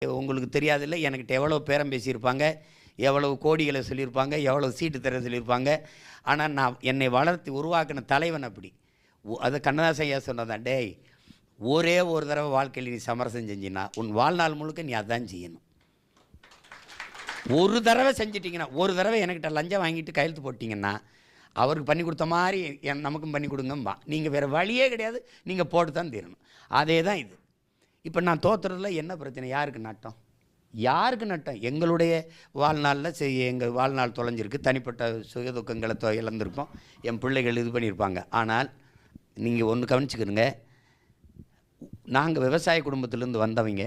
உங்களுக்கு தெரியாதில்ல, எனக்கிட்ட எவ்வளோ பேரம் பேசியிருப்பாங்க, எவ்வளவு கோடிகளை சொல்லியிருப்பாங்க, எவ்வளோ சீட்டு தர சொல்லியிருப்பாங்க. ஆனால் நான் என்னை வளர்த்து உருவாக்கின தலைவன் அப்படி. அது கண்ணதாசன் ஐயா சொன்னதான், டேய் ஒரே ஒரு தடவை வாழ்க்கையில் நீ சமரசம் செஞ்சின்னா உன் வாழ்நாள் முழுக்க நீ அதான் செய்யணும். ஒரு தடவை செஞ்சிட்டிங்கன்னா, ஒரு தடவை என்கிட்ட லஞ்சம் வாங்கிட்டு கையெழுத்து போட்டிங்கன்னா அவருக்கு பண்ணி கொடுத்த மாதிரி நமக்கும் பண்ணி கொடுங்கம்பா. நீங்கள் வேறு வழியே கிடையாது, நீங்கள் போட்டு தான் தீரணும். அதே தான் இது. இப்போ நான் தோற்றுறதுல என்ன பிரச்சனை? யாருக்கு நட்டம்? யாருக்கு நட்டம்? எங்களுடைய வாழ்நாளில் எங்கள் வாழ்நாள் தொலைஞ்சிருக்கு, தனிப்பட்ட சுயதுக்கங்களை இழந்திருப்போம், என் பிள்ளைகள் இது பண்ணியிருப்பாங்க. ஆனால் நீங்கள் ஒன்று கவனிச்சுக்கிறங்க, நாங்கள் விவசாய குடும்பத்திலேருந்து வந்தவங்க.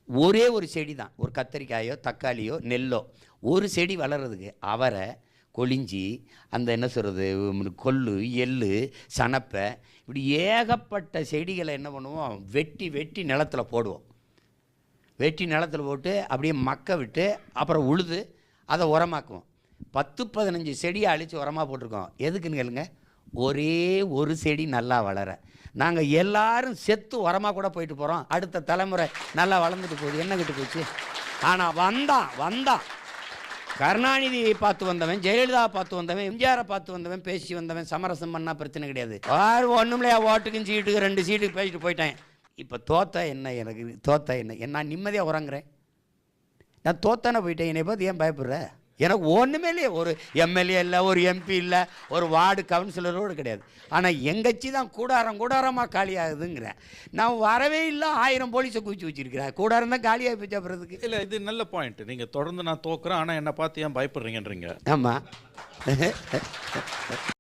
ஒரே ஒரு செடி தான், ஒரு கத்தரிக்காயோ தக்காளியோ நெல்லோ ஒரு செடி வளர்கிறதுக்கு அவரை கொளிஞ்சி அந்த என்ன சொல்கிறது கொள்ளு எள்ளு சனப்பை இப்படி ஏகப்பட்ட செடிகளை என்ன பண்ணுவோம், வெட்டி வெட்டி நிலத்தில் போடுவோம். வெட்டி நிலத்தில் போட்டு அப்படியே மக்க விட்டு அப்புறம் உழுது அதை உரமாக்குவோம். 10-15 செடியை அழித்து உரமாக போட்டிருக்கோம். எதுக்குன்னு கேளுங்க, ஒரே ஒரு செடி நல்லா வளர. நாங்கள் எல்லாரும் செத்து உரமாக கூட போயிட்டு போகிறோம், அடுத்த தலைமுறை நல்லா வளர்ந்துட்டு போகுது. என்ன கிட்டு போச்சு? ஆனால் வந்தான் கருணாநிதியை பார்த்து வந்தவன், ஜெயலலிதா பார்த்து வந்தவன், எம்ஜிஆரை பார்த்து வந்தவன், பேசி வந்தவன், சமரசம் பண்ணால் பிரச்சனை கிடையாது. ஒன்றும்லையா ஓட்டுக்கும் சீட்டுக்கு 2 சீட்டுக்கு பேசிட்டு போயிட்டேன். இப்போ தோத்தா என்ன? எனக்கு தோத்தா என்ன? நான் நிம்மதியாக உறங்குறேன். நான் தோத்தானே போயிட்டேன். என்னை பார்த்து ஏன் பயப்படுற? எனக்கு ஒன்றுமே இல்லையே, ஒரு எம்எல்ஏ இல்லை, ஒரு எம்பி இல்லை, ஒரு வார்டு கவுன்சிலரோடு கிடையாது. ஆனால் எங்கச்சி தான் கூடாரமாக காலியாகுதுங்கிறேன். நான் வரவே இல்லை, 1000 போலீஸை குவிச்சு வச்சிருக்கிறேன். கூடாரம் தான் காலியாக போச்சு. அப்புறத்துக்கு இல்லை, இது நல்ல பாயிண்ட். நீங்கள் தொடர்ந்து நான் தோக்குறேன், ஆனால் என்னை பார்த்து ஏன் பயப்படுறீங்கன்றீங்க. ஆமாம்.